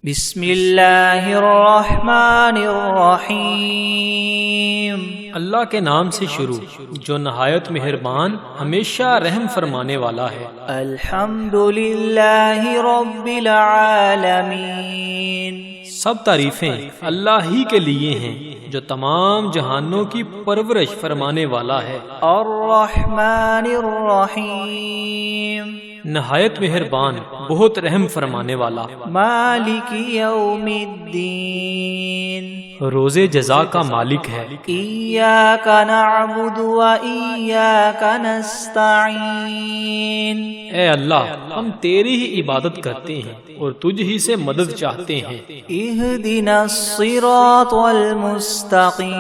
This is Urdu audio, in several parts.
بسم اللہ الرحمن الرحیم۔ اللہ کے نام سے شروع جو نہایت مہربان ہمیشہ رحم فرمانے والا ہے۔ الحمد للہ رب العالمین۔ سب تعریفیں اللہ ہی کے لیے ہیں جو تمام جہانوں کی پرورش فرمانے والا ہے۔ الرحمن الرحیم۔ نہایت مہربان بہت رحم فرمانے والا۔ مالک یوم الدین۔ روز جزا کا مالک ہے۔ ایاک نعبد و ایاک نستعین۔ اے اللہ ہم تیری ہی عبادت کرتے ہیں اور تجھ ہی سے مدد چاہتے ہیں۔ اہدنا الصراط المستقیم۔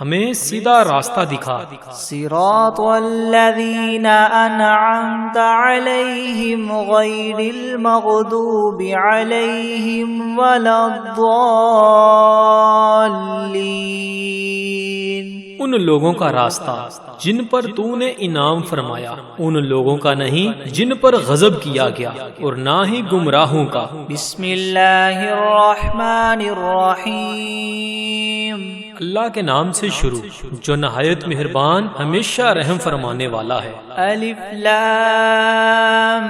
ہمیں سیدھا راستہ دکھا۔ صراط الذین انعمت علیہم غیر المغضوب علیہم ولا الضالین۔ ان لوگوں کا راستہ جن پر تو نے انعام فرمایا، ان لوگوں کا نہیں جن پر غضب کیا گیا، اور نہ ہی گمراہوں کا۔ بسم اللہ الرحمن الرحیم۔ اللہ کے نام سے شروع جو نہایت مہربان ہمیشہ رحم فرمانے والا ہے۔ الف لام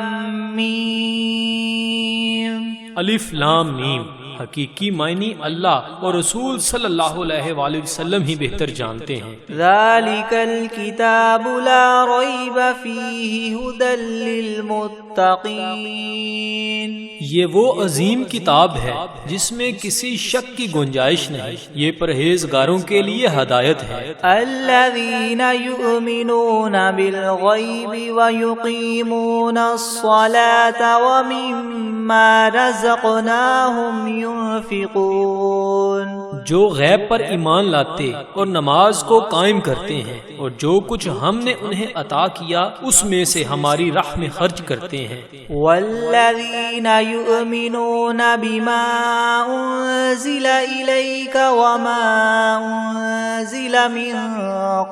میم۔ الف لام میم۔ حقیقی معنی اللہ اور رسول صلی اللہ علیہ وآلہ وسلم ہی بہتر جانتے ہیں۔ ذالک الکتاب لا ریب فیہ ھدی للمتقین۔ یہ وہ عظیم کتاب ہے جس میں کسی شک کی گنجائش نہیں، یہ پرہیزگاروں کے لیے ہدایت ہے۔ الذین یؤمنون بالغیب ویقیمون الصلاة ومما رزقناہم ينفقون۔ جو غیب پر ایمان لاتے اور نماز کو قائم کرتے ہیں اور جو کچھ ہم نے انہیں عطا کیا اس میں سے ہماری راہ میں خرچ کرتے ہیں۔ والذین یؤمنون بما انزل الیک وما انزل من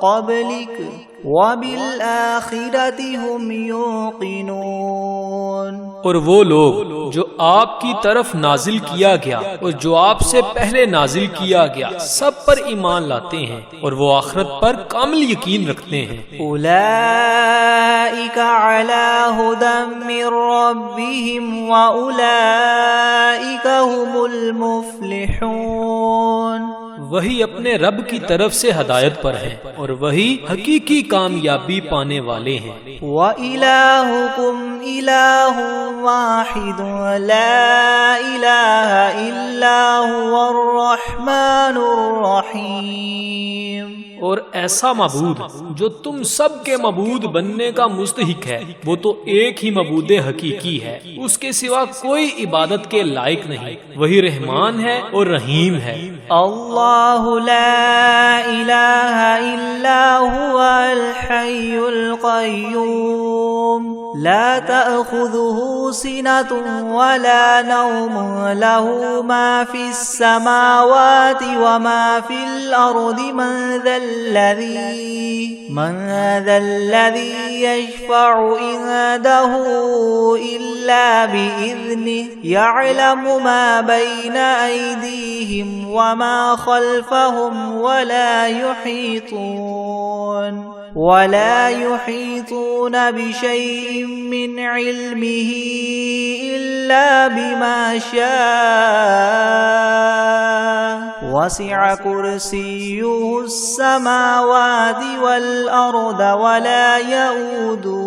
قبلک وبالآخرۃ هم یوقنون۔ اور وہ لوگ جو آپ کی طرف نازل کیا گیا اور جو آپ سے پہلے نازل کیا گیا سب پر ایمان لاتے ہیں اور وہ آخرت پر کامل یقین رکھتے ہیں۔ اولئک علی ھدی من ربہم واولئک هم المفلحون۔ وہی اپنے رب کی طرف سے ہدایت پر ہیں اور وہی حقیقی کامیابی پانے والے ہیں۔ وَإِلَٰهُكُمْ إِلَٰهٌ وَاحِدٌ لَا إِلَٰهَ إِلَّا هُوَ الرَّحْمَٰنُ الرَّحِيمُ۔ اور ایسا معبود جو تم سب کے معبود بننے کا مستحق ہے وہ تو ایک ہی معبود حقیقی ہے، اس کے سوا کوئی عبادت کے لائق نہیں، وہی رحمان ہے اور رحیم ہے۔ اللہ لا الہ الا هو الحی القیوم لا تأخذه سنة ولا نوم له ما في السماوات وما في الأرض من ذا الذي يشفع عنده إلا بإذنه يعلم ما بين أيديهم وما خلفهم ولا يحيطون بشيء من علمه إلا بما شاء وسع كرسيه السماوات والأرض ولا يؤوده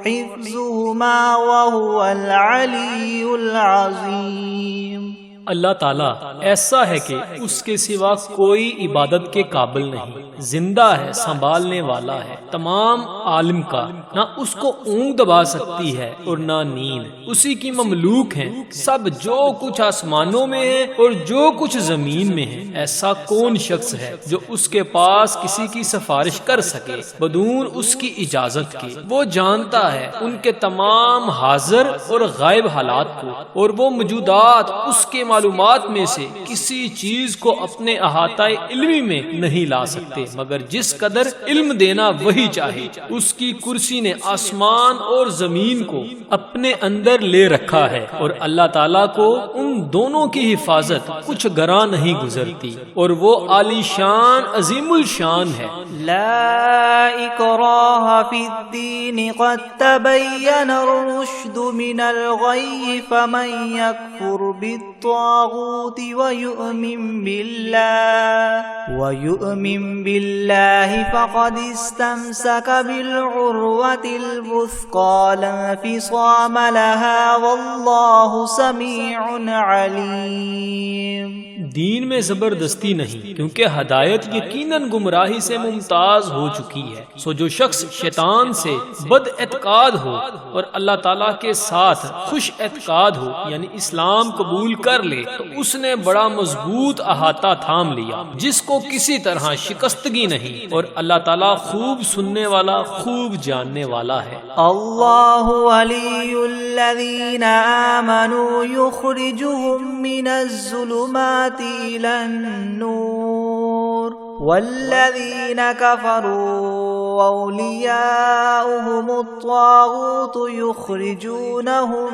حفظهما وهو العلي العظيم۔ اللہ تعالیٰ ایسا ہے کہ اس کے سوا کوئی عبادت کے قابل نہیں، زندہ ہے، سنبھالنے والا ہے تمام عالم کا، نہ اس کو اونگ دبا سکتی ہے اور نہ نیند، اسی کی مملوک ہیں سب جو کچھ آسمانوں میں ہے اور جو کچھ زمین میں ہے۔ ایسا کون شخص ہے جو اس کے پاس کسی کی سفارش کر سکے بدون اس کی اجازت کے؟ وہ جانتا ہے ان کے تمام حاضر اور غائب حالات کو، اور وہ موجودات اس کے معلومات میں سے کسی چیز کو اپنے احاطہ علمی میں نہیں لا سکتے مگر جس قدر علم دینا وہی چاہے۔ اس کی کرسی نے آسمان اور زمین کو اپنے اندر لے رکھا ہے، اور اللہ تعالیٰ کو ان دونوں کی حفاظت کچھ گراں نہیں گزرتی، اور وہ عالی شان عظیم الشان ہے۔ لا اکراہ فی الدین قد تبین الرشد من الغی فمن یکفر بالطاغوت ویؤمن باللہ فقد استمسک بالعروة الوثقى لا انفصام لها واللہ سمیع علیم۔ دین میں زبردستی نہیں، کیونکہ ہدایت یقیناً گمراہی سے ممتاز ہو چکی ہے۔ سو جو شخص شیطان سے بد اعتقاد ہو اور اللہ تعالیٰ کے ساتھ خوش اعتقاد ہو، یعنی اسلام قبول کر لے، تو اس نے بڑا مضبوط احاطہ تھام لیا جس کو کسی طرح شکستگی نہیں، اور اللہ تعالیٰ خوب سننے والا، خوب جاننے والا ہے۔ اللہ ولی الذین آمنوا یخرجهم من الظلمات إلى النور والذین کفروا أولیاؤهم الطاغوت یخرجونهم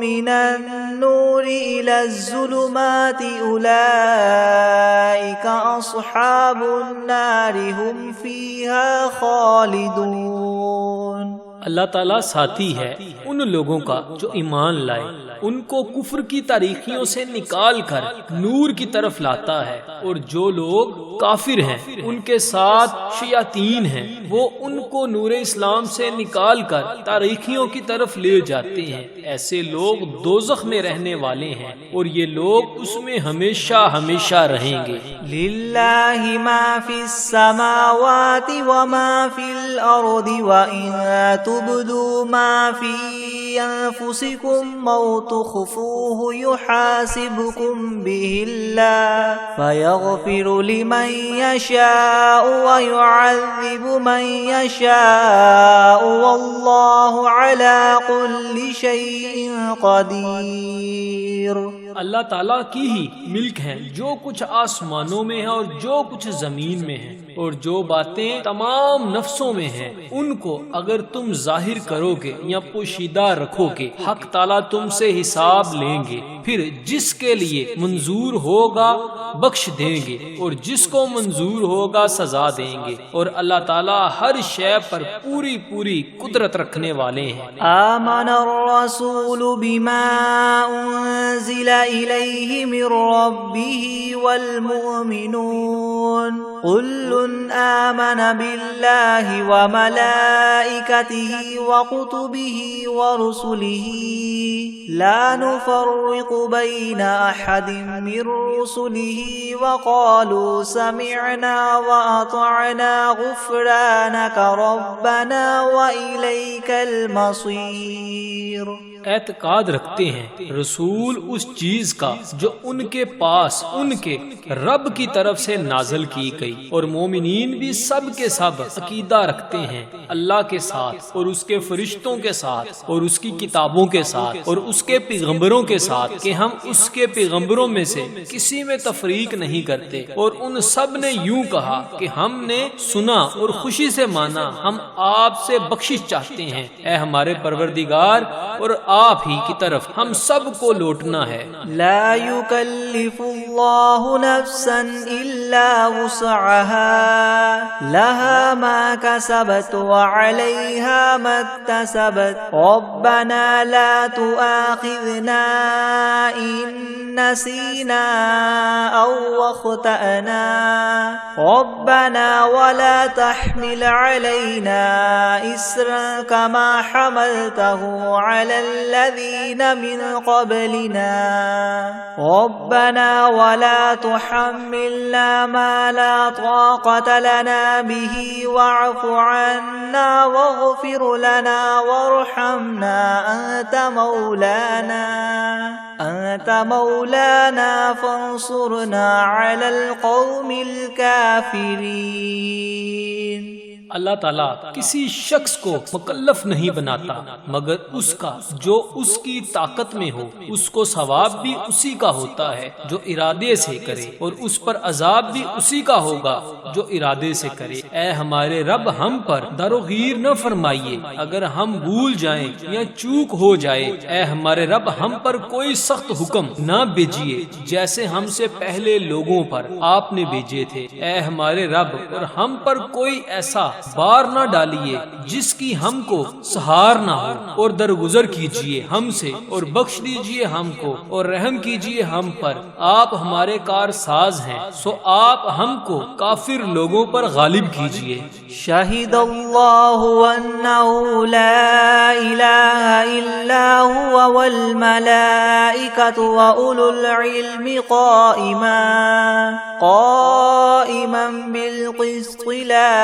من النور إلى الظلمات أولئك أصحاب النار هم فيها خالدون۔ اللہ تعالیٰ ساتھی ہے ان لوگوں کا جو ایمان لائے، ان کو کفر کی تاریکیوں سے نکال کر نور کی طرف لاتا ہے، اور جو لوگ کافر ہیں ان کے ساتھ شیاطین ہیں، وہ ان کو نور اسلام سے نکال کر تاریکیوں کی طرف لے جاتے ہیں۔ ایسے لوگ دوزخ میں رہنے والے ہیں، اور یہ لوگ اس میں ہمیشہ ہمیشہ رہیں گے۔ للہ ما فی السماوات وما فی الارض وإن تبدوا ما في أنفسكم أو تخفوه يحاسبكم به الله فيغفر لمن يشاء ويعذب من يشاء والله على كل شيء قدير۔ اللہ تعالیٰ کی ہی ملک ہے جو کچھ آسمانوں میں ہے اور جو کچھ زمین میں ہے، اور جو باتیں تمام نفسوں میں ہیں ان کو اگر تم ظاہر کرو گے یا پوشیدہ رکھو گے، حق تعالیٰ تم سے حساب لیں گے، پھر جس کے لیے منظور ہوگا بخش دیں گے، اور جس کو منظور ہوگا سزا دیں گے، اور اللہ تعالیٰ ہر شے پر پوری پوری قدرت رکھنے والے ہیں۔ آمن الرسول بما انزل الیہ من ربہ والمؤمنون كل آمن بالله وملائكته وكتبه ورسله لا نفرق بين أحد من رسله وقالوا سمعنا وأطعنا غفرانك ربنا وإليك المصير۔ اعتقاد رکھتے ہیں رسول اس چیز کا جو ان کے پاس ان کے رب کی طرف سے نازل کی گئی، اور مومنین بھی سب کے سب عقیدہ رکھتے ہیں اللہ کے ساتھ اور اس کے فرشتوں کے ساتھ اور اس کی کتابوں کے ساتھ اور اس کے پیغمبروں کے ساتھ کہ ہم اس کے پیغمبروں میں سے کسی میں تفریق نہیں کرتے، اور ان سب نے یوں کہا کہ ہم نے سنا اور خوشی سے مانا، ہم آپ سے بخشش چاہتے ہیں اے ہمارے پروردگار، اور آپ ہی کی طرف ہم سب کو لوٹنا ہے۔ لا يكلف اللہ نفسا الا وسعها لها ما كسبت وعليها ما اكتسبت ربنا لا تؤاخذنا إن نسينا أو أخطأنا ربنا ولا تحمل علينا إسرا كما حملته على الذين من قبلنا ربنا ولا تحملنا ما لا طاقة لنا به واعف عنا واغفر لنا وارحمنا أنت مولانا فانصرنا على القوم الكافرين۔ اللہ تعالیٰ کسی شخص کو مکلف نہیں بناتا مگر اس کا جو اس کی طاقت میں ہو، اس کو ثواب بھی اسی کا ہوتا ہے جو ارادے سے کرے، اور اس پر عذاب بھی اسی کا ہوگا جو ارادے سے کرے۔ اے ہمارے رب، ہم پر دروغیر نہ فرمائیے اگر ہم بھول جائیں یا چوک ہو جائے۔ اے ہمارے رب، ہم پر کوئی سخت حکم نہ بھیجیے جیسے ہم سے پہلے لوگوں پر آپ نے بھیجے تھے۔ اے ہمارے رب، اور ہم پر کوئی ایسا بار نہ ڈالیے جس کی ہم کو سہار نہ ہو، اور درگزر کیجیے ہم سے اور بخش دیجیے ہم کو اور رحم کیجیے ہم پر۔ آپ ہمارے کار ساز ہیں، سو آپ ہم کو کافر لوگوں پر غالب کیجیے۔ شہد اللہ انہ لا الہ الا هو والملائکۃ واولو العلم قائما بالقسط لا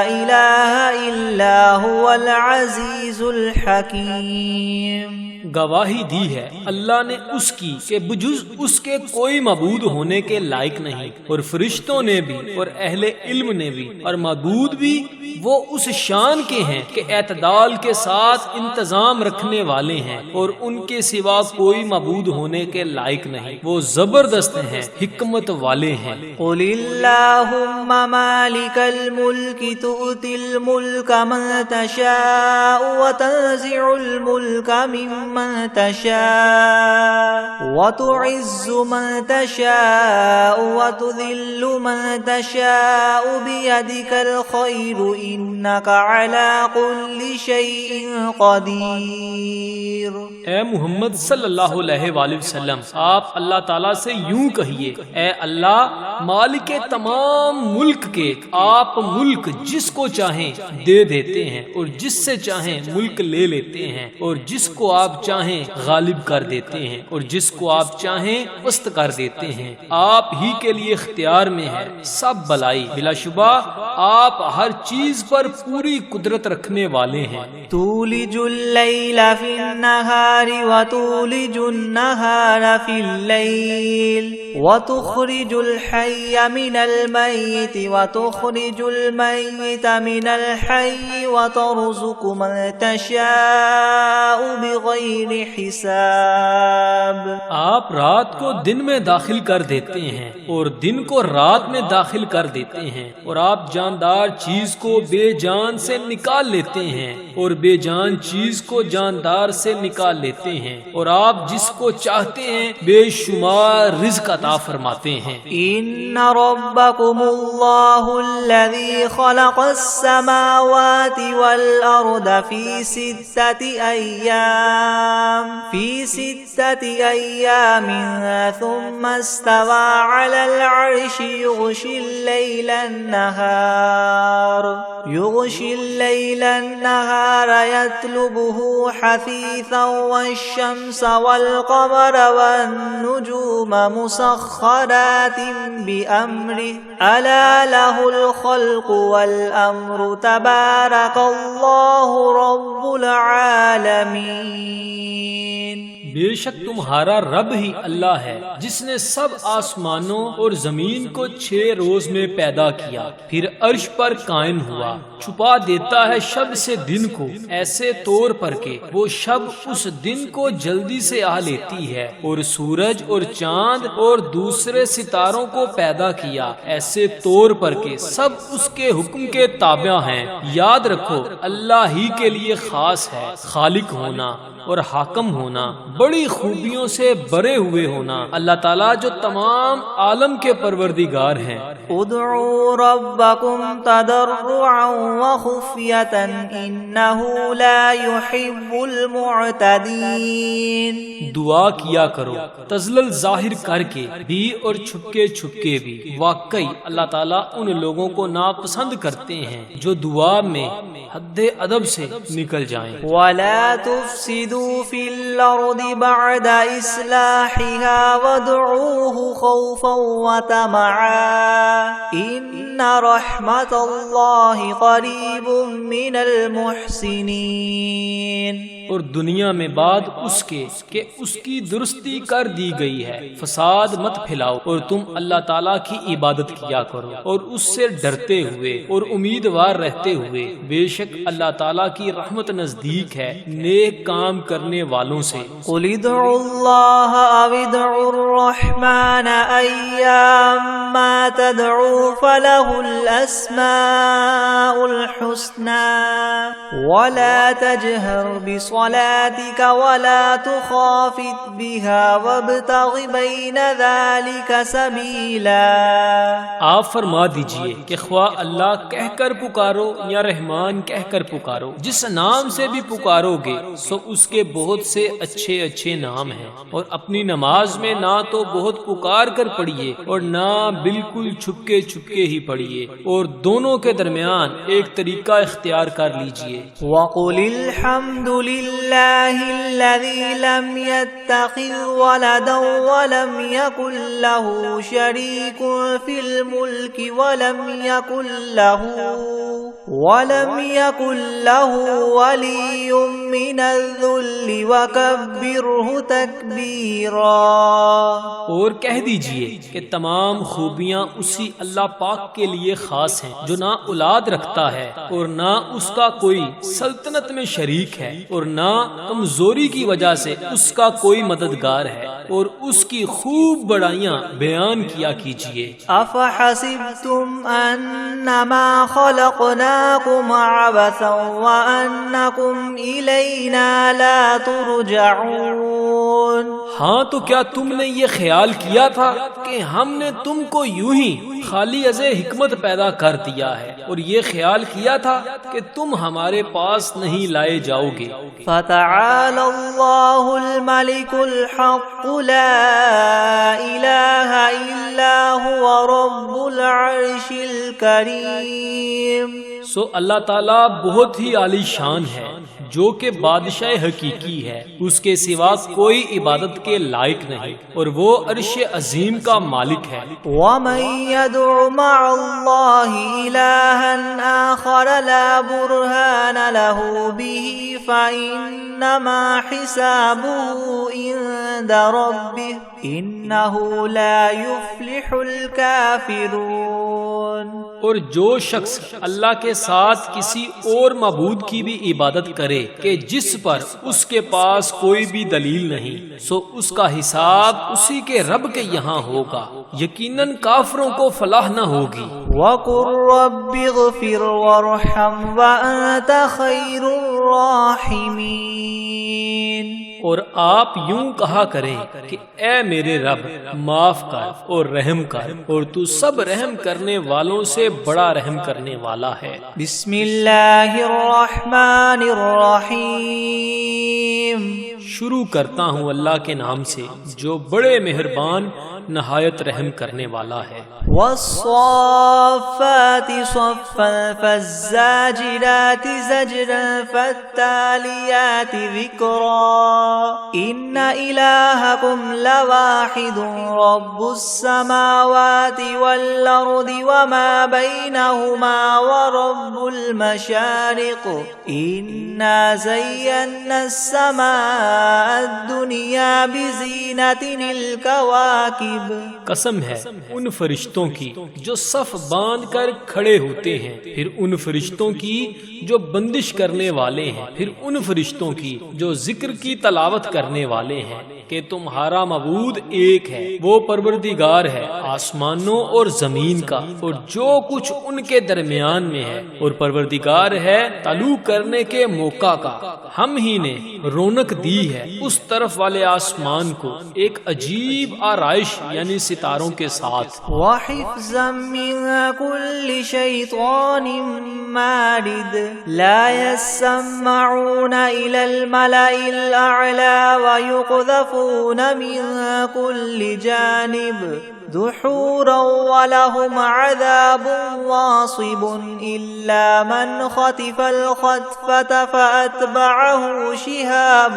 الہ الا هو العزیز الحکیم۔ گواہی دی ہے اللہ نے اس کی کہ بجز اس کے کوئی معبود ہونے کے لائق نہیں، اور فرشتوں نے بھی اور اہل علم نے بھی، اور معبود بھی وہ اس شان کے ہیں کہ اعتدال کے ساتھ انتظام رکھنے والے ہیں، اور ان کے سوا کوئی معبود ہونے کے لائق نہیں، وہ زبردست ہیں، حکمت والے ہیں۔ قل اللہم مالک الملک تؤتی الملک من تشاء وتنزع الملک ممن تشاء وتعز من تشاء وتذل من تشاء بيدك الخير إنك على كل شيء قدير۔ اے محمد صلی اللہ علیہ وآلہ وسلم، آپ اللہ تعالیٰ سے یوں کہیے، اے اللہ مالک تمام ملک کے، آپ ملک جس کو چاہیں دے دیتے ہیں اور جس سے چاہیں ملک لے لیتے ہیں، اور جس کو آپ چاہیں غالب کر دیتے ہیں اور جس کو آپ چاہیں پست کر دیتے ہیں۔ آپ ہی کے لیے اختیار میں ہے سب بلائی، بلا شبہ آپ ہر چیز پر پوری قدرت رکھنے والے ہیں۔ تولج اللیل فی النہار وتولج النہار فی اللیل وتخرج الحی من المیت وتخرج المیت من الحی وترزق من تشاء بغیر حساب۔ آپ رات کو دن میں داخل کر دیتے ہیں اور دن کو رات میں داخل کر دیتے ہیں، اور آپ جاندار چیز کو بے جان سے نکال لیتے ہیں اور بے جان چیز کو جاندار سے نکال لیتے ہیں، اور آپ جس کو چاہتے ہیں بے شمار رزق عطا فرماتے ہیں۔ ان ربکم اللہ الذی خلق السماوات والارض فی ستة ایام ثم استوى على العرش يغشي الليل النهار يطلبه حثيثا والشمس والقمر والنجوم مسخرات بأمره ألا له الخلق والأمر تبارك الله رب العالمين۔ بے شک تمہارا رب ہی اللہ ہے جس نے سب آسمانوں اور زمین کو 6 روز میں پیدا کیا، پھر عرش پر قائم ہوا، چھپا دیتا ہے شب سے دن کو ایسے طور پر کہ وہ شب اس دن کو جلدی سے آ لیتی ہے، اور سورج اور چاند اور دوسرے ستاروں کو پیدا کیا ایسے طور پر کہ سب اس کے حکم کے تابع ہیں۔ یاد رکھو اللہ ہی کے لیے خاص ہے خالق ہونا اور حاکم ہونا، بڑی خوبیوں سے بھرے ہوئے ہونا۔ اللہ تعالیٰ جو تمام عالم کے پروردگار ہیں۔ ادعوا ربکم تضرعا وخفیۃ انہ لا يحب المعتدین۔ دعا کیا کرو تذلل ظاہر کر کے بھی اور چھپکے بھی، واقعی اللہ تعالیٰ ان لوگوں کو ناپسند کرتے ہیں جو دعا میں حد ادب سے نکل جائیں۔ ولا تفسدوا في الأرض بعد إصلاحها وادعوه خوفا وطمعا إن رحمة الله قريب من المحسنين۔ اور دنیا میں بعد اس کے کہ اس کی درستی کر دی گئی ہے۔ فساد مت پھیلاؤ اور تم اللہ تعالیٰ کی عبادت کیا کرو اور اس سے ڈرتے ہوئے اور امیدوار رہتے ہوئے، بے شک اللہ تعالیٰ کی رحمت نزدیک ہے نیک کام کرنے والوں سے۔ قل ادعوا اللہ او ادعوا الرحمن ایاما تدعوا فلہ الاسماء الحسنى ولا تجہر بصلاتك ولا تخافت بها وابتغ بین ذلك سبیلا۔ آپ فرما دیجئے کہ خواہ اللہ کہہ کر پکارو یا رحمان کہہ کر پکارو، جس نام سے بھی پکارو گے سو اس کے بہت سے اچھے اچھے نام ہیں، اور اپنی نماز میں نہ تو بہت پکار کر پڑھیے اور نہ بالکل چھپکے چھپکے ہی پڑھیے، اور دونوں کے درمیان ایک طریقہ اختیار کر لیجئے۔ وَقُلِ الْحَمْدُ لِلَّهِ الَّذِي لَمْ يَتَّخِذْ وَلَدًا وَلَمْ يَكُنْ لَهُ شَرِيكٌ فِي الْمُلْكِ وَلَمْ يَكُنْ لَهُ وَلِيٌّ مِّنَ الذُّلِّ وَكَبِّرْهُ تَكْبِيرًا۔ اور کہہ دیجئے کہ تمام خوبیاں اسی اللہ پاک کے لیے خاص ہیں جو نہ اولاد رکھتا ہے اور نہ اس کا کوئی سلطنت میں شریک ہے اور نہ کمزوری کی وجہ سے اس کا کوئی مددگار ہے، اور اس کی خوب بڑائیاں بیان کیا کیجئے۔ افحسبتم انما خلقناکم عبثا وانکم الینا لا ترجعون۔ ہاں تو کیا تم نے یہ خیال کیا تھا کہ ہم نے تم کو یوں ہی خالی از حکمت پیدا کر دیا ہے، اور یہ خیال کیا تھا کہ تم ہمارے پاس نہیں لائے جاؤ گے۔ فتعالى اللہ الملك الحق لا الہ الا هو رب العرش الکریم۔ سو اللہ تعالیٰ بہت ہی عالی شان ہے جو کہ بادشاہ حقیقی ہے، اس کے سوا کوئی عبادت کے لائق نہیں، اور وہ عرش عظیم کا مالک ہے۔ وَمَن يَدْعُ مَعَ اللَّهِ إِلَٰهًا آخَرَ لَا بُرْهَانَ لَهُ بِهِ فَإِنَّمَا حِسَابُهُ عِندَ رَبِّهِ إِنَّهُ لَا يُفْلِحُ الْكَافِرُونَ۔ اور جو شخص اللہ کے ساتھ کسی اور معبود کی بھی عبادت کرے کہ جس پر اس کے پاس کوئی بھی دلیل نہیں، سو اس کا حساب اسی کے رب کے یہاں ہوگا، یقیناً کافروں کو فلاح نہ ہوگی۔ وَقُلْ رَبِّ اغْفِرْ وَارْحَمْ وَأَنْتَ خَيْرُ الرَّاحِمِينَ۔ اور آپ یوں کہا کریں کہ اے میرے رب معاف کر اور رحم کر، اور تو سب رحم کرنے والوں سے بڑا رحم کرنے والا ہے۔ بسم اللہ الرحمن الرحیم۔ شروع کرتا ہوں اللہ کے نام سے جو بڑے مہربان نہایت رحم کرنے والا ہے۔ والصافات صفا فالزاجرات زجرا فالتاليات ذكرا إن إلهكم لواحد رب السماوات والأرض وما بينهما ورب المشارق إنا زينا السماء الدنيا بزينة الكواكب۔ قسم ہے ان فرشتوں کی جو صف باندھ کر کھڑے ہوتے ہیں، پھر ان فرشتوں کی جو بندش کرنے والے ہیں، پھر ان فرشتوں کی جو ذکر کی تلاوت کرنے والے ہیں کہ تمہارا معبود ایک ہے، وہ پروردگار ہے آسمانوں اور زمین کا اور جو کچھ ان کے درمیان میں ہے، اور پروردگار ہے تعلق کرنے کے موقع کا۔ ہم ہی نے رونق دی ہے اس طرف والے آسمان کو ایک عجیب آرائش یعنی ستاروں کے ساتھ، وحفظا من كل شيطان مارد لا يسمعون إلى الملأ الأعلى ويقذفون من كل جانب دحورا ولهم عذاب واصب إلا من خطف الخطفة فأتبعه شهاب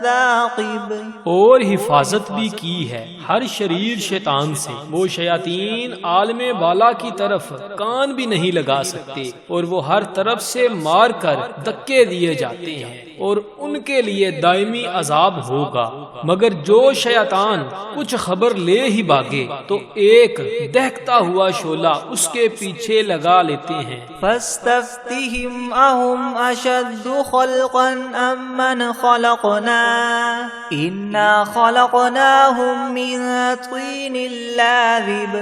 ثاقب. اور حفاظت بھی کی ہے ہر شریر شیطان سے. وہ شیاطین عالم بالا کی طرف کان بھی نہیں لگا سکتے اور وہ ہر طرف سے مار کر دکے دیے جاتے ہیں اور ان کے لیے دائمی عذاب ہوگا. مگر جو شیطان کچھ خبر لے ہی بھاگے تو ایک دہکتا ہوا شعلہ اس کے پیچھے لگا لیتے ہیں. فاستفتهم أهم أشد خلقا أم من خلقنا إنا خلقناهم من طين لاذب.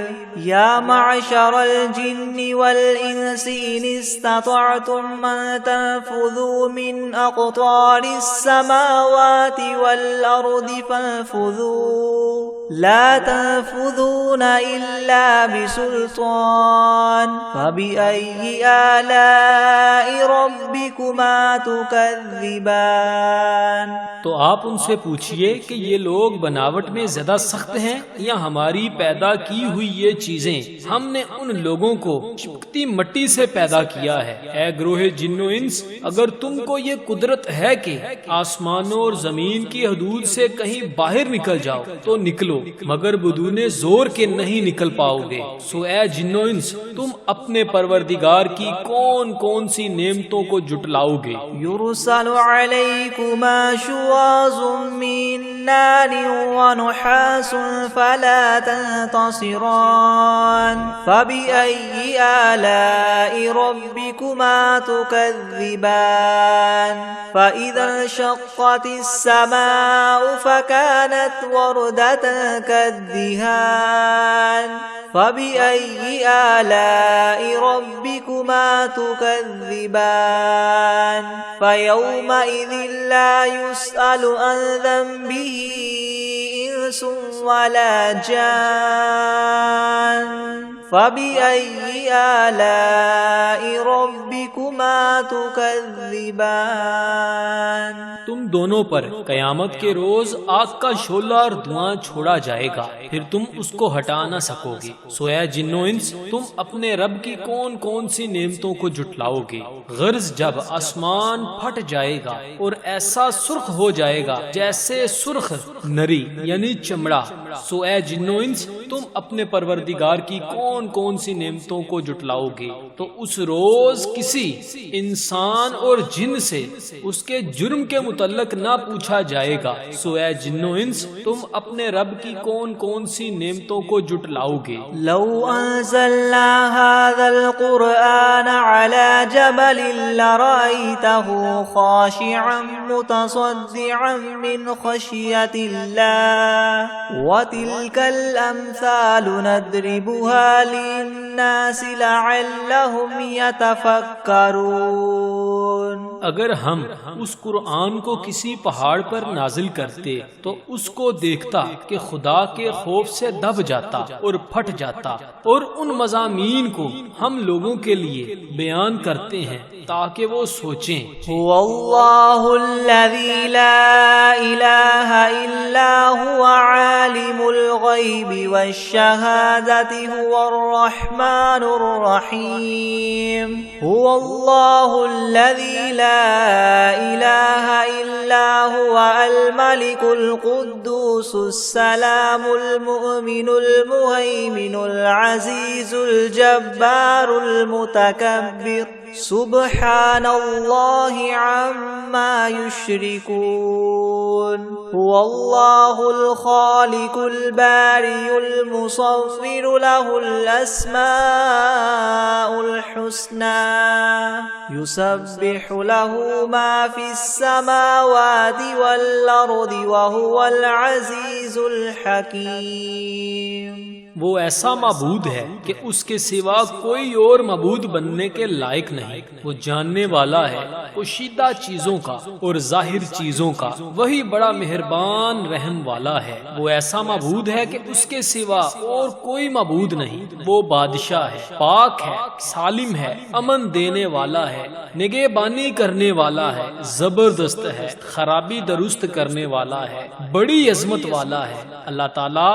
يا معشر الجن والإنس إن استطعتم أن تنفذوا من أقطار السماوات والأرض فانفذوا لا تنفذون إلا بسلطان. فبأي آلاء ربكما تكذبان. تو آپ ان سے پوچھئے کہ یہ لوگ بناوٹ میں زیادہ سخت ہیں یا ہماری پیدا کی ہوئی یہ چیزیں؟ ہم نے ان لوگوں کو چپکتی مٹی سے پیدا کیا ہے. اے گروہ جن و انس، اگر تم کو یہ قدرت ہے کہ آسمانوں اور زمین کی حدود سے کہیں باہر نکل جاؤ تو نکلو، مگر بدون زور کے نہیں نکل پاؤ گے. سو اے جن و انس، تم اپنے پروردگار کی کون کون سی نعمتوں کو جٹلاؤ گے؟ يرسل عليكما شواظ من نار ونحاس فلا تنتصران. فبأي آلاء ربكما تكذبان. فإذا انشقت السماء فكانت وردة كالدهان. فبأي آلاء ربكما تكذبان. فيومئذ لا يسأل عن ذنبه إنس ولا جان. فبأي آلاء ربكما تكذبان. تم دونوں پر قیامت کے روز آگ کا شعلہ اور دھواں چھوڑا جائے گا، پھر تم اس کو ہٹا نہ سکو گے. سو اے جن و انس، تم اپنے رب کی کون کون سی نعمتوں کو جھٹلاؤ گے؟ غرض جب آسمان پھٹ جائے گا اور ایسا سرخ ہو جائے گا جیسے سرخ نری یعنی چمڑا. سو اے جن و انس، تم اپنے پروردگار کی کون کون سی نعمتوں کو جھٹلاؤ گے؟ تو اس روز کسی انسان اور جن سے اس کے جرم کے متعلق نہ پوچھا جائے گا. سو اے جن و انس، تم اپنے رب کی کون کون سی نعمتوں کو جھٹلاؤ گے؟ لو انزلنا هذا القرآن على جبل لرأيته خاشعا متصدعا من خشية الله وتلك الأمثال نضربها للناس لعلهم يتفكرون. اگر ہم اس قرآن کو کسی پہاڑ پر نازل کرتے تو اس کو دیکھتا کہ خدا کے خوف سے دب جاتا اور پھٹ جاتا، اور ان مضامین کو ہم لوگوں کے لیے بیان کرتے ہیں تاکہ وہ سوچیں. هو اللہ الذی لا الہ الا هو عالم الغیب والشہادة هو الرحمن الرحیم. هو اللہ الذی لا الہ الا هو الملک القدوس السلام المؤمن المہیمن العزیز الجبار المتکبر سبحان اللہ عما یشرکون. هو اللہ الخالق الباری المصور له الاسماء الحسنى يسبح له ما في السماوات والارض وهو العزیز الحکیم. وہ ایسا معبود ہے کہ اس کے سوا کوئی اور معبود بننے کے لائق نہیں. وہ جاننے والا ہے پوشیدہ چیزوں کا اور ظاہر چیزوں کا، وہی بڑا مہربان رحم والا ہے. وہ ایسا معبود ہے کہ اس کے سوا اور کوئی معبود نہیں. وہ بادشاہ ہے، پاک ہے، سالم ہے، امن دینے والا ہے، نگہبانی کرنے والا ہے، زبردست ہے، خرابی درست کرنے والا ہے، بڑی عظمت والا ہے۔ اللہ تعالیٰ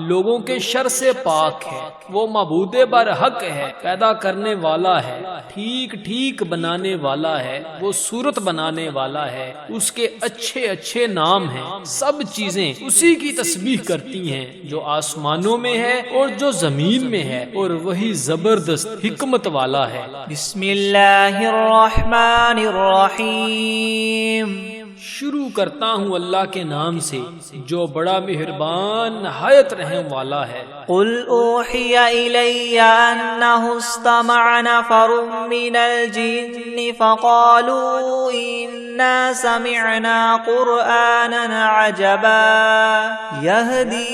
لوگوں کے شر سے پاک ہے، وہ معبود برحق ہے، پیدا کرنے والا ہے، ٹھیک ٹھیک بنانے والا ہے، وہ صورت بنانے والا ہے، اس کے اچھے اچھے نام ہیں۔ سب چیزیں اسی کی تسبیح کرتی ہیں جو آسمانوں میں ہے اور جو زمین میں ہے، اور وہی زبردست حکمت والا ہے۔ بسم اللہ الرحمن الرحیم، شروع کرتا ہوں اللہ کے نام سے جو بڑا مہربان نہایت رحم والا ہے۔ قل اوحی الی انہ استمع نفر من الجن فقالوا انا سمعنا قرآنا عجبا یہدی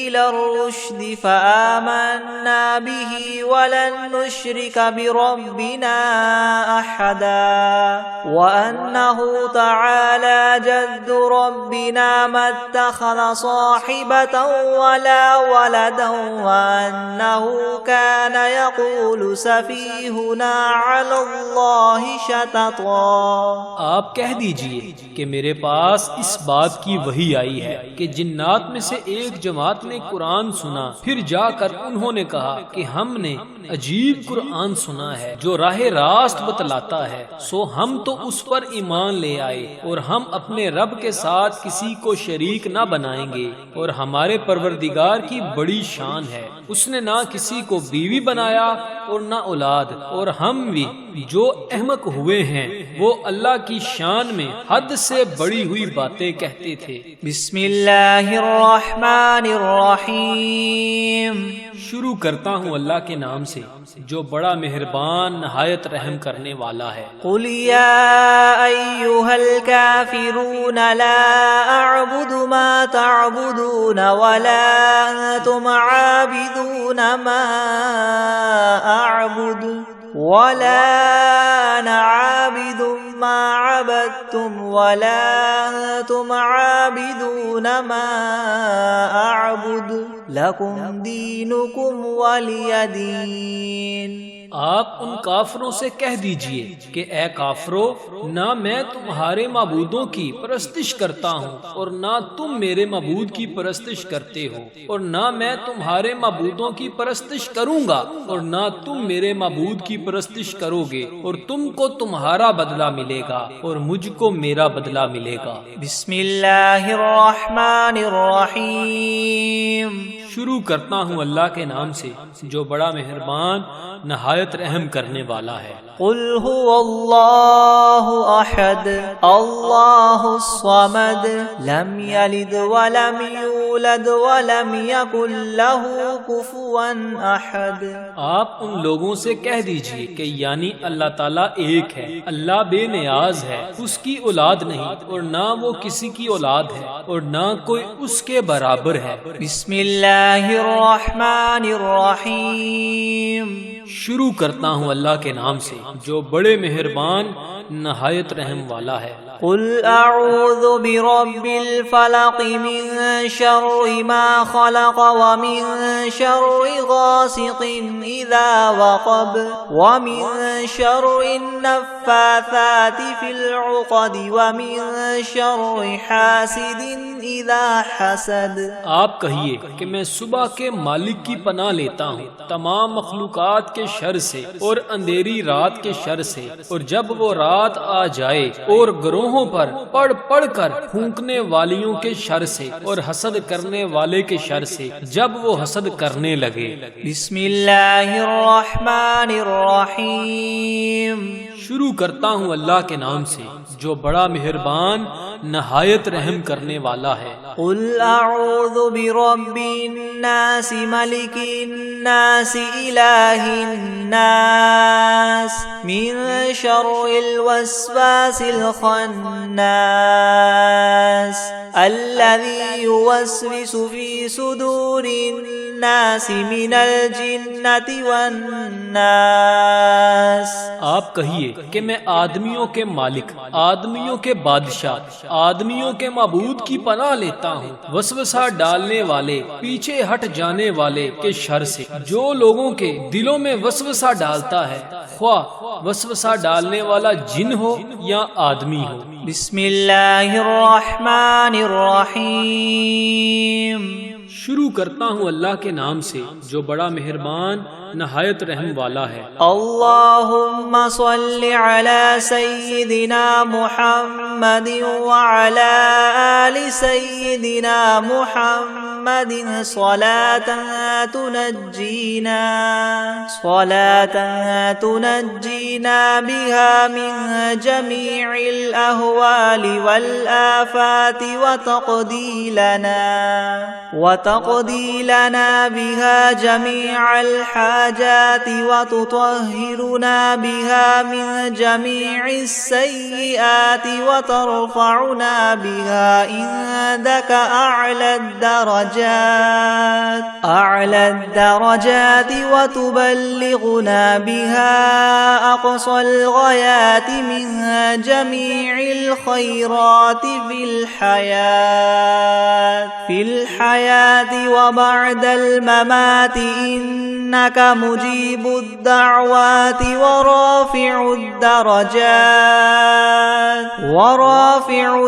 الى الرشد فآمنا به ولن نشرک بربنا احدا وانہ تعالی جد ربنا ما اتخذ صاحبة ولا ولدا وأنه كان يقول سفيهنا على الله شططا۔ آپ کہہ دیجئے کہ میرے پاس اس بات کی وحی آئی ہے کہ جنات میں سے ایک جماعت نے قرآن سنا، پھر جا کر انہوں نے کہا کہ ہم نے عجیب قرآن سنا ہے جو راہ راست بتلاتا ہے، سو ہم تو اس پر ایمان لے آئے اور ہم اپنے رب کے ساتھ کسی کو شریک نہ بنائیں گے، اور ہمارے پروردگار کی بڑی شان ہے، اس نے نہ کسی کو بیوی بنایا اور نہ اولاد، اور ہم بھی جو احمق ہوئے ہیں وہ اللہ کی شان میں حد سے بڑی ہوئی باتیں کہتے تھے۔ بسم اللہ الرحمن الرحیم، شروع کرتا ہوں اللہ کے نام سے جو بڑا مہربان نہایت رحم کرنے والا ہے۔ قل یا ایھا الکافرون لا اعبد ما تعبدون ولا انتم عابدون ما اعبد ولا انا عابد ما عبدتم ولا انتم عابدون ما اعبد لکم دینکم ولی دین۔ آپ ان کافروں سے کہہ دیجئے کہ اے کافرو، نہ میں تمہارے معبودوں کی پرستش کرتا ہوں اور نہ تم میرے معبود کی پرستش کرتے ہو، اور نہ میں تمہارے معبودوں کی پرستش کروں گا اور نہ تم میرے معبود کی پرستش کرو گے، اور تم کو تمہارا بدلہ ملے گا اور مجھ کو میرا بدلہ ملے گا۔ بسم اللہ الرحمن الرحیم، شروع کرتا ہوں اللہ کے نام سے جو بڑا مہربان نہایت رحم کرنے والا ہے۔ قل هو اللہ احد اللہ الصمد لم یلد ولم یولد ولم یکن له کفوا احد۔ آپ ان لوگوں سے کہہ دیجئے کہ یعنی اللہ تعالیٰ ایک ہے، اللہ بے نیاز ہے، اس کی اولاد نہیں اور نہ وہ کسی کی اولاد ہے اور نہ کوئی اس کے برابر ہے۔ بسم اللہ الرحمن الرحیم، شروع کرتا ہوں اللہ کے نام سے جو بڑے مہربان نہایت رحم والا ہے۔ قل اعوذ برب الفلق من شر ما خلق ومن شر غاسق اذا وقب ومن شر النفاثات في العقد ومن شر حاسد اذا حسد۔ آپ کہیے کہ میں صبح کے مالک کی پناہ لیتا ہوں تمام مخلوقات کے شر سے اور اندھیری رات کے شر سے، اور جب وہ رات آ جائے، اور گروہوں پر پڑھ پڑھ کر پھونکنے والیوں کے شر سے، اور حسد کرنے والے کے شر سے جب وہ حسد کرنے لگے۔ بسم اللہ الرحمن الرحیم، شروع کرتا ہوں اللہ کے نام سے جو بڑا مہربان نہایت رحم کرنے والا ہے۔ قل اعوذ برب الناس ملک الناس الہ الناس من شر الوسواس الخناس الذي يوسوس في صدور الناس من الجنة والناس۔ آپ کہیے کہ میں آدمیوں کے مالک، آدمیوں کے بادشاہ، آدمیوں کے معبود کی پناہ لیتا ہوں وسوسہ ڈالنے والے، پیچھے ہٹ جانے والے کے شر سے، جو لوگوں کے دلوں میں وسوسہ ڈالتا ہے، خواہ وسوسہ ڈالنے والا جن ہو یا آدمی ہو۔ بسم اللہ الرحمن الرحیم شروع کرتا ہوں اللہ کے نام سے جو بڑا مہربان نہایت رحم والا ہے۔ اللہم صل علی سیدنا محمد وعلی آل سیدنا محمد صلاة تنجینا بها من جمیع الاہوال والآفات وتقضی لنا بها جمیع الحاجات وتطهرنا بها من جميع السيئات وترفعنا بها عندك أعلى الدرجات وتبلغنا بها أقصى الغايات من جميع الخيرات في الحياة وبعد الممات إنك مجيب الدعوات ورافع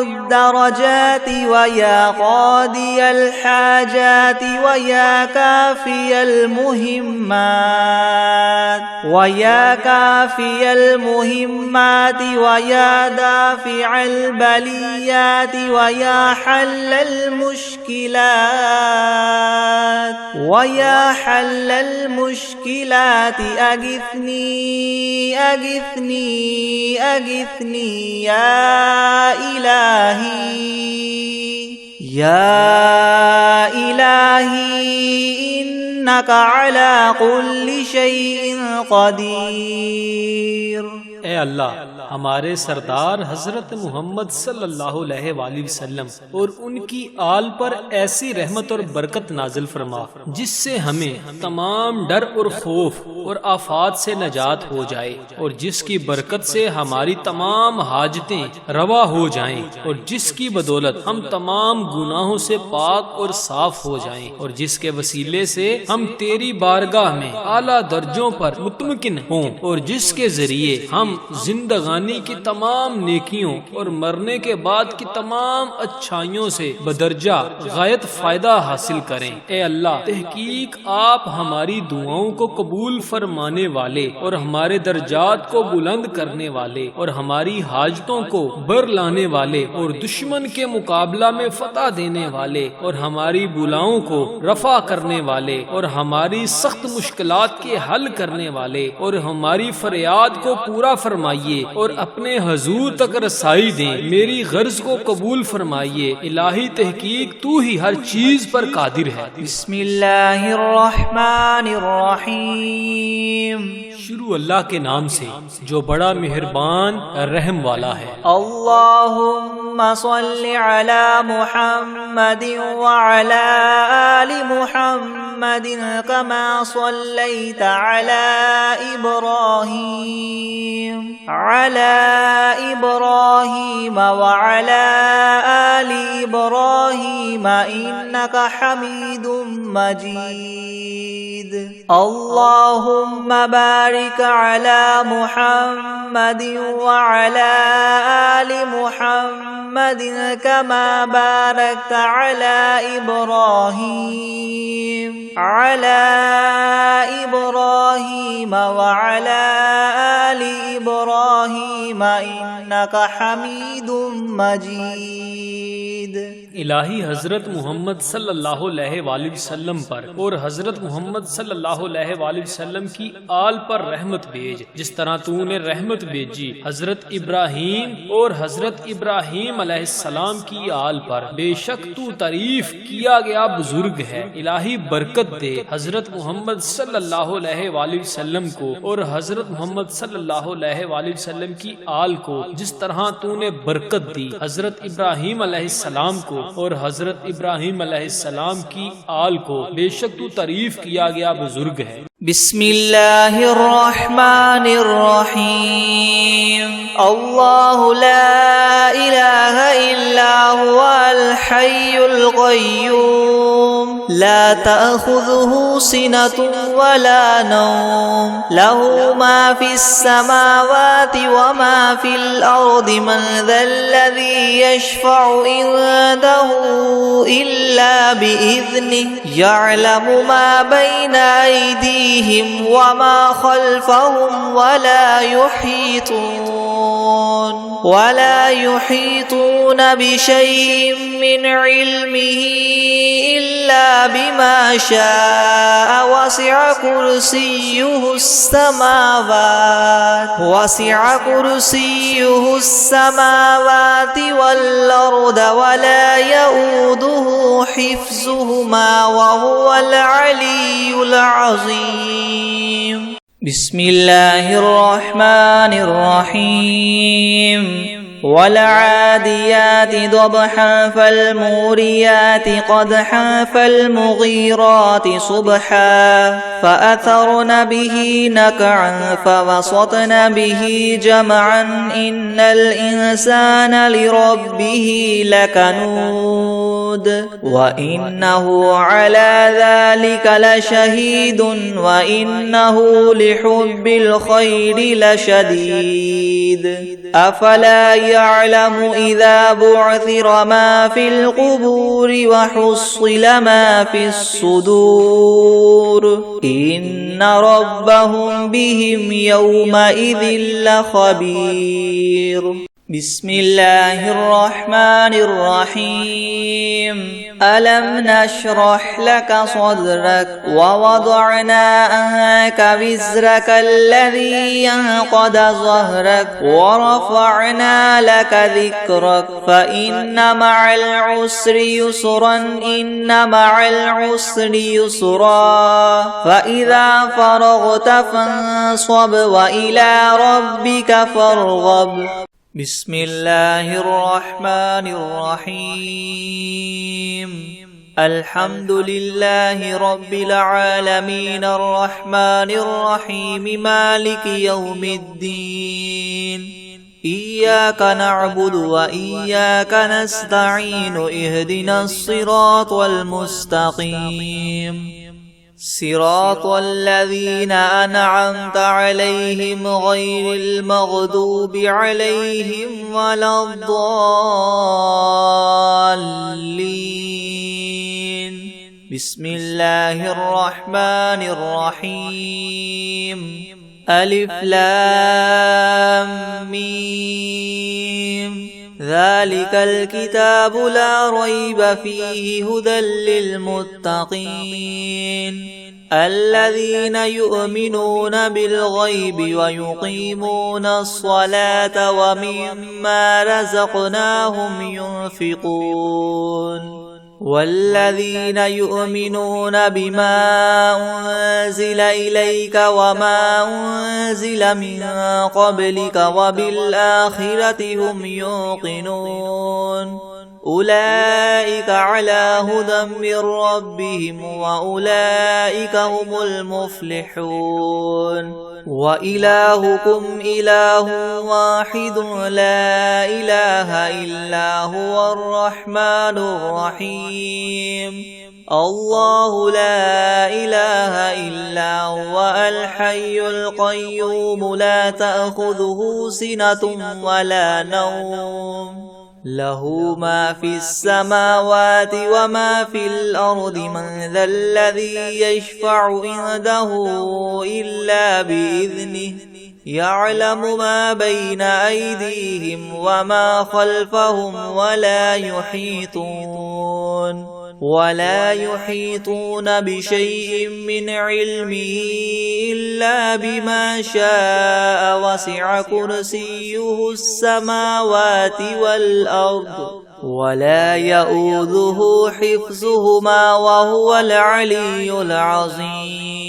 الدرجات ويا قاضي الحاجات ويا كافي المهمات ويا دافع البليات ويا حل المشكلات أغثني يا إلهي إنك على كل شيء قدير۔ اے اللہ ہمارے سردار حضرت محمد صلی اللہ علیہ وآلہ وسلم اور ان کی آل پر ایسی رحمت اور برکت نازل فرما جس سے ہمیں تمام ڈر اور خوف اور آفات سے نجات ہو جائے، اور جس کی برکت سے ہماری تمام حاجتیں روا ہو جائیں، اور جس کی بدولت ہم تمام گناہوں سے پاک اور صاف ہو جائیں، اور جس کے وسیلے سے ہم تیری بارگاہ میں اعلیٰ درجوں پر مطمئن ہوں، اور جس کے ذریعے ہم زندگانی کی تمام نیکیوں اور مرنے کے بعد کی تمام اچھائیوں سے بدرجہ غایت فائدہ حاصل کریں۔ اے اللہ، تحقیق آپ ہماری دعاؤں کو قبول فرمانے والے اور ہمارے درجات کو بلند کرنے والے اور ہماری حاجتوں کو بر لانے والے اور دشمن کے مقابلہ میں فتح دینے والے اور ہماری بلاؤں کو رفع کرنے والے اور ہماری سخت مشکلات کے حل کرنے والے اور ہماری فریاد کو پورا فرمائیے اور اپنے حضور تک رسائی دیں۔ میری غرض کو قبول فرمائیے۔ الہی تحقیق تو ہی ہر چیز پر قادر ہے۔ بسم اللہ الرحمن الرحیم شروع اللہ کے نام سے جو بڑا مہربان رحم والا ہے۔ اللہم صل علی محمد وعلی آل محمد کما صلیت علی ابراہیم وعلی آل ابراہیم انک حمید مجید۔ اللہم بارک علی محمد وعلی آل محمد کما بارکت علی ابراہیم وعلی آل ابراہیم انک حمید مجید۔ الہی حضرت محمد صلی اللہ علیہ وآلہ وسلم پر اور حضرت محمد صلی اللہ علیہ وآلہ وسلم کی آل پر رحمت بھیج جس طرح تو نے رحمت بھیجی حضرت ابراہیم اور حضرت ابراہیم علیہ السلام کی آل پر۔ بے شک تو تعریف کیا گیا بزرگ ہے۔ الہی برکت دے حضرت محمد صلی اللہ علیہ وآلہ وسلم کو اور حضرت محمد صلی اللہ علیہ وآلہ وسلم کی آل کو جس طرح تو نے برکت دی حضرت ابراہیم علیہ السلام کو اور حضرت ابراہیم علیہ السلام کی آل کو۔ بے شک تو تعریف کیا گیا بزرگ ہے۔ بسم اللہ الرحمن الرحیم اللہ لا الہ الا هو الحي القيوم لا تأخذه سنة ولا نوم له ما في السماوات وما في الأرض من ذا الذي يشفع عنده إلا بإذنه يعلم ما بين أيديهم وما خلفهم ولا يحيطون بشيء من علمه إلا بما شاء وسع كرسيه السماوات والأرض ولا يؤوده حفظهما وهو العلي العظيم. بسم الله الرحمن الرحيم. والعاديات ضبحا فالموريات قدحا فالمغيرات صبحا فأثرن به نقعا فوسطن به جمعا إن الإنسان لربه لكنود وإنه على ذلك لشهيد وإنه لحب الخير لشديد. أفلا يعلم إذا بعثر ما في القبور وحصل ما في الصدور إن ربهم بهم يومئذ لخبير. بسم الله الرحمن الرحيم. ألم نشرح لك صدرك ووضعنا عنك وزرك الذي ينقض ظهرك ورفعنا لك ذكرك فإن مع العسر يسرا فإذا فرغت فانصب وإلى ربك فارغب. بسم الله الرحمن الرحيم. الحمد لله رب العالمين الرحمن الرحيم مالك يوم الدين. إياك نعبد وإياك نستعين اهدنا الصراط المستقيم صراط الذين أنعمت عليهم غير المغضوب عليهم ولا الضالين. بسم الله الرحمن الرحيم. ألف لام ميم ذلك الكتاب لا ريب فيه هدى للمتقين الذين يؤمنون بالغيب ويقيمون الصلاة ومما رزقناهم ينفقون والذين يؤمنون بما أنزل إليك وما أنزل من قبلك وبالآخرة هم يوقنون أولئك على هدى من ربهم وأولئك هم المفلحون. وإلهكم إله واحد لا إله إلا هو الرحمن الرحيم. الله لا إله إلا هو الحي القيوم لا تأخذه سنة ولا نوم له ما في السماوات وما في الأرض من ذا الذي يشفع عنده إلا بإذنه يعلم ما بين أيديهم وما خلفهم ولا يحيطون بشيء من علمه إلا بما شاء وسع كرسيه السماوات والأرض ولا يؤوده حفظهما وهو العلي العظيم.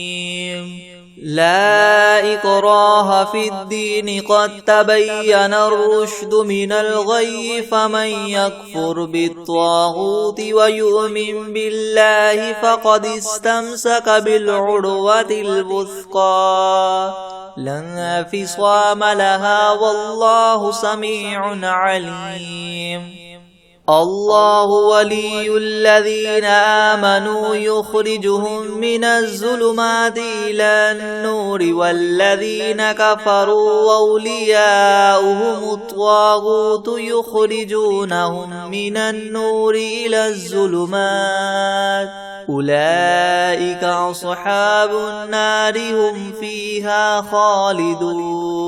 لا إكراه في الدين قد تبين الرشد من الغي فمن يكفر بالطاغوت ويؤمن بالله فقد استمسك بالعروة الوثقى لا انفصام لها والله سميع عليم. الله ولي الذين آمنوا يخرجهم من الظلمات إلى النور والذين كفروا أولياؤهم الطاغوت يخرجونهم من النور إلى الظلمات أولئك أصحاب النار هم فيها خالدون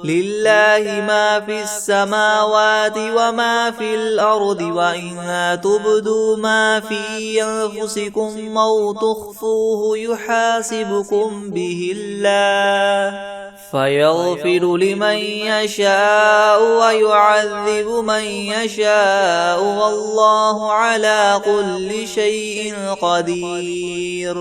لله ما في السماوات وما في الأرض وإن تبدوا ما في أنفسكم أو تخفوه يحاسبكم به الله فيغفر لمن يشاء ويعذب من يشاء والله على كل شيء قدير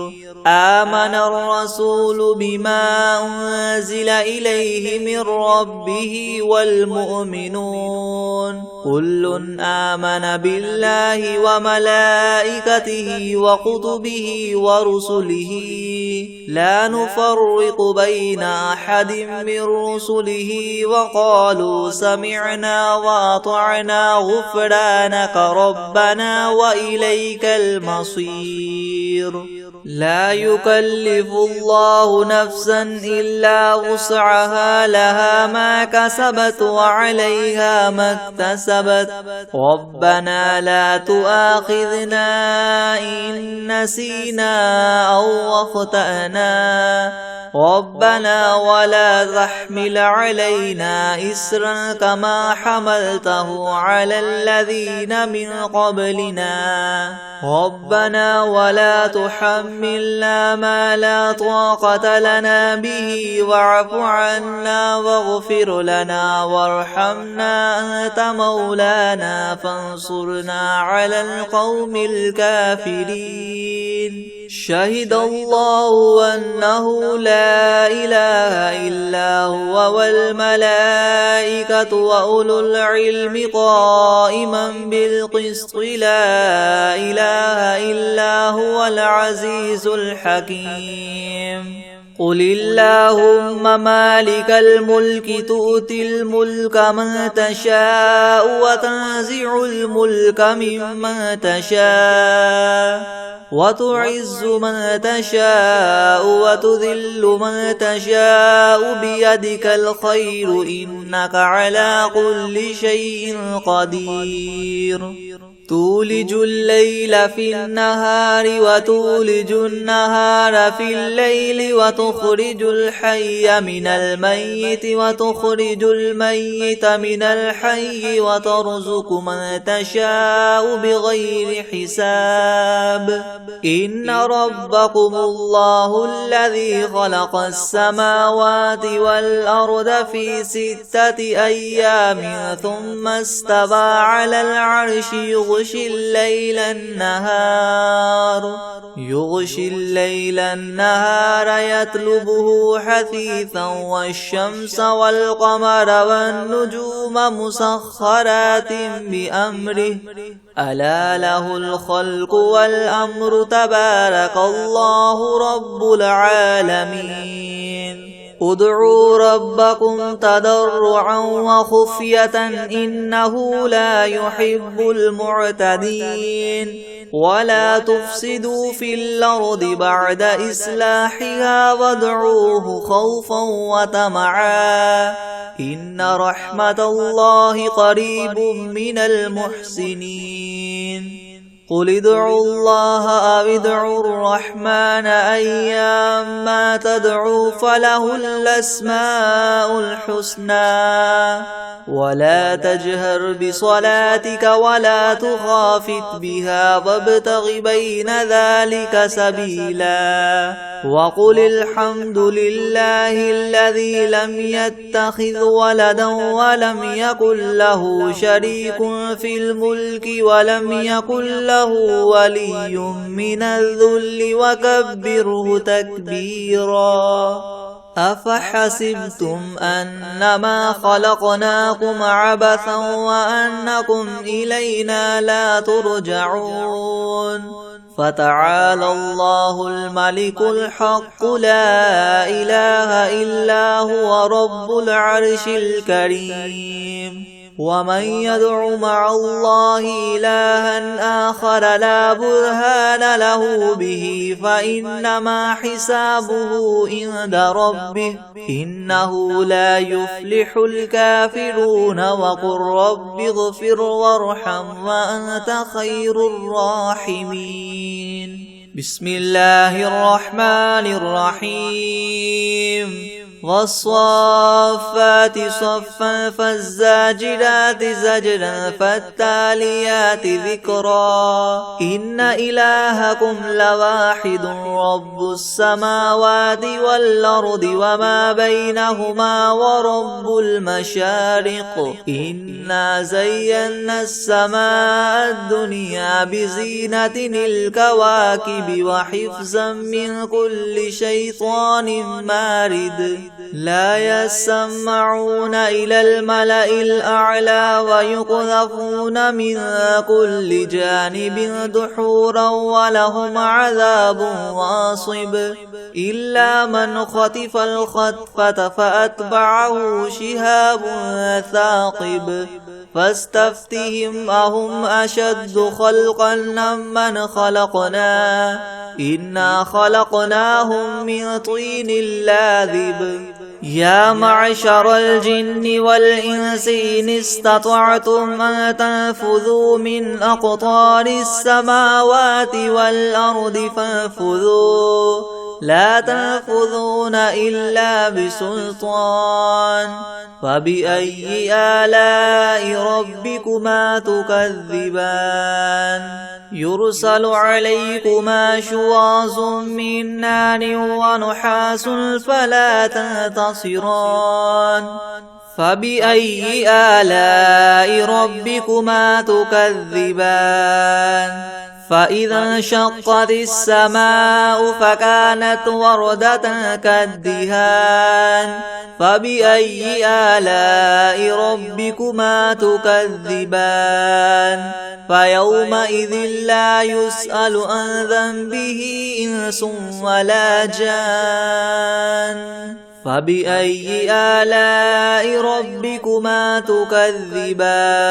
آمن الرسول بما أنزل إليه من ربه والمؤمنون كل آمن بالله وملائكته وكتبه ورسله لا نفرق بين أحد من رسله وقالوا سمعنا وأطعنا غفرانك ربنا وإليك المصير لا يكلف الله نفسا إلا وسعها لها ما كسبت وعليها ما اكتسبت ربنا لا تؤاخذنا إن نسينا أو أخطأنا ربنا ولا تحمل علينا إسرا كما حملته على الذين من قبلنا ربنا ولا تحملنا ما لا طاقة لنا به واعف عنا واغفر لنا وارحمنا أنت مولانا فانصرنا على القوم الكافرين شهد الله أنه لا إله إلا هو والملائكة وأولو العلم قائما بالقسط لا إله إلا هو العزيز الحكيم قل اللهم مالك الملك تؤتي الملك من تشاء وتنزع الملك ممن تشاء وتعز من تشاء وتذل من تشاء بيدك الخير إنك على كل شيء قدير تولج الليل في النهار وتولج النهار في الليل وتخرج الحي من الميت وتخرج الميت من الحي وترزق من تشاء بغير حساب إن ربكم الله الذي خلق السماوات والأرض في 6 أيام ثم استوى على العرش يغشي الليل النهار يطلبه حثيثا والشمس والقمر والنجوم مسخرات بأمره ألا له الخلق والأمر تبارك الله رب العالمين ادعوا ربكم تضرعا وخفية إنه لا يحب المعتدين ولا تفسدوا في الأرض بعد إصلاحها وادعوه خوفا وطمعا إن رحمة الله قريب من المحسنين قل ادعوا الله أو ادعوا الرحمن أيما تدعوا فله الأسماء الحسنى ولا تجهر بصلاتك ولا تخافت بها وابتغ بين ذلك سبيلا وقل الحمد لله الذي لم يتخذ ولدا ولم يكن له شريك في الملك ولم يكن له ولي من الذل وكبره تكبيرا أفحسبتم أنما خلقناكم عبثا وأنكم إلينا لا ترجعون فتعالى الله الملك الحق لا إله إلا هو رب العرش الكريم ومن يدع مع الله إلها آخر لا برهان له به فإنما حسابه عند ربه إنه لا يفلح الكافرون وقل رب اغفر وارحم وأنت خير الراحمين. بسم الله الرحمن الرحيم. والصافات صفا فالزاجرات زجرا فالتاليات ذكرا إن إلهكم لواحد رب السماوات والأرض وما بينهما ورب المشارق إنا زينا السماء الدنيا بزينة الكواكب وحفظا من كل شيطان مارد لا يسمعون إلى الملأ الأعلى ويقذفون من كل جانب دحورا ولهم عذاب واصب إلا من خطف الخطفة فأتبعه شهاب ثاقب فاستفتهم أهم أشد خلقا ممن خلقنا إنا خلقناهم من طين لاذب يا معشر الجن والإنس إن استطعتم أن تنفذوا من أقطار السماوات والأرض فانفذوا لا تنفذون إلا بسلطان فبأي آلاء ربكما تكذبان يرسل عليكما شواظ من نار ونحاس فلا تنتصران فبأي آلاء ربكما تكذبان فإذا انشقت السماء فكانت وردة كالدهان فبأي آلاء ربكما تكذبان فيومئذ لا يسأل عن ذنبه إنس ولا جان فبأي آلاء ربكما تكذبان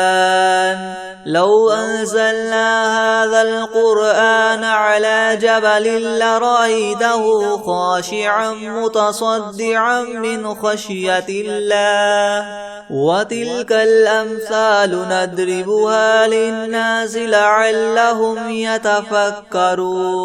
لو أنزلنا هذا القرآن على جبل لرأيته خاشعا متصدعا من خشية الله وتلك الأمثال نضربها للناس لعلهم يتفكرون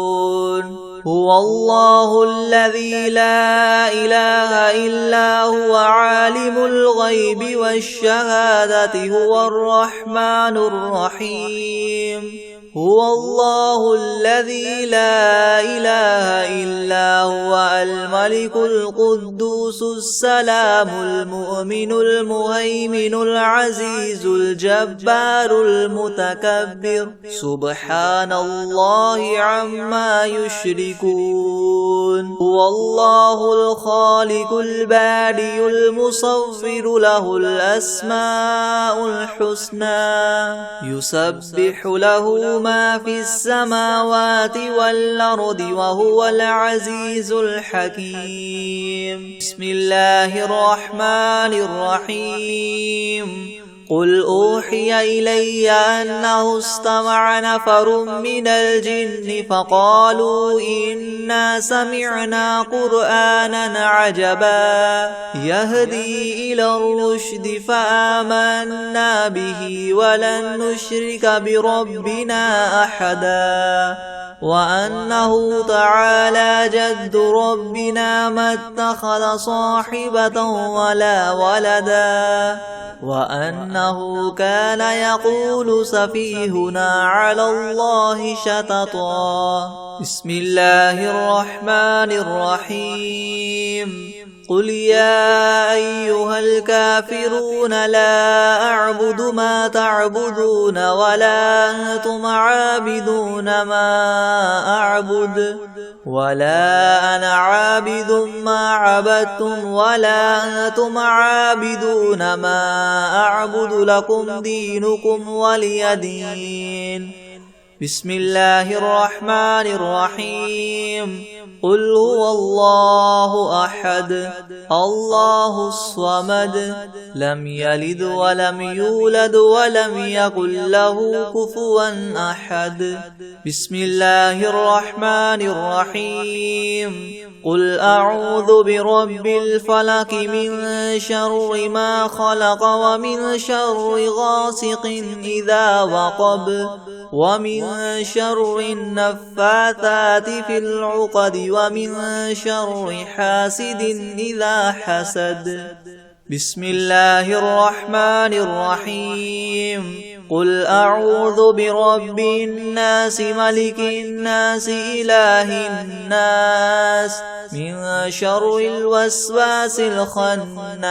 هو الله الذي لا إله إلا هو عالم الغيب والشهادة هو الرحمن الرحيم هو الله الذي لا إله إلا هو الملك القدوس السلام المؤمن المهيمن العزيز الجبار المتكبر سبحان الله عما يشركون هو الله الخالق البارئ المصور له الأسماء الحسنى يسبح له ما في السماوات والأرض وهو العزيز الحكيم بسم الله الرحمن الرحيم قل أوحي إلي أنه استمع نفر من الجن فقالوا إنا سمعنا قرآنا عجبا يهدي إلى الرشد فآمنا به ولن نشرك بربنا أحدا وأنه تعالى جد ربنا ما اتخذ صاحبة ولا ولدا وأنه كان يقول سفيهنا على الله شططا بسم الله الرحمن الرحيم قل يا أيها الكافرون لا أعبد ما تعبدون ولا أنتم عابدون ما أعبد ولا أنا عابد ما عبدتم ولا أنتم عابدون ما أعبد لكم دينكم ولي دين بسم الله الرحمن الرحيم قل هو الله أحد الله الصمد لم يلد ولم يولد ولم يكن له كفوا أحد بسم الله الرحمن الرحيم قل أعوذ برب الفلق من شر ما خلق ومن شر غاسق إذا وقب ومن شر النفاثات في العقد ومن شر حاسد إذا حسد بسم الله الرحمن الرحيم قل أعوذ برب الناس ملك الناس إله الناس من شر الوسواس الخناس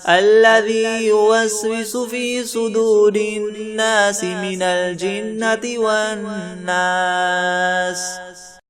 الذي يوسوس في صدور الناس من الجنة والناس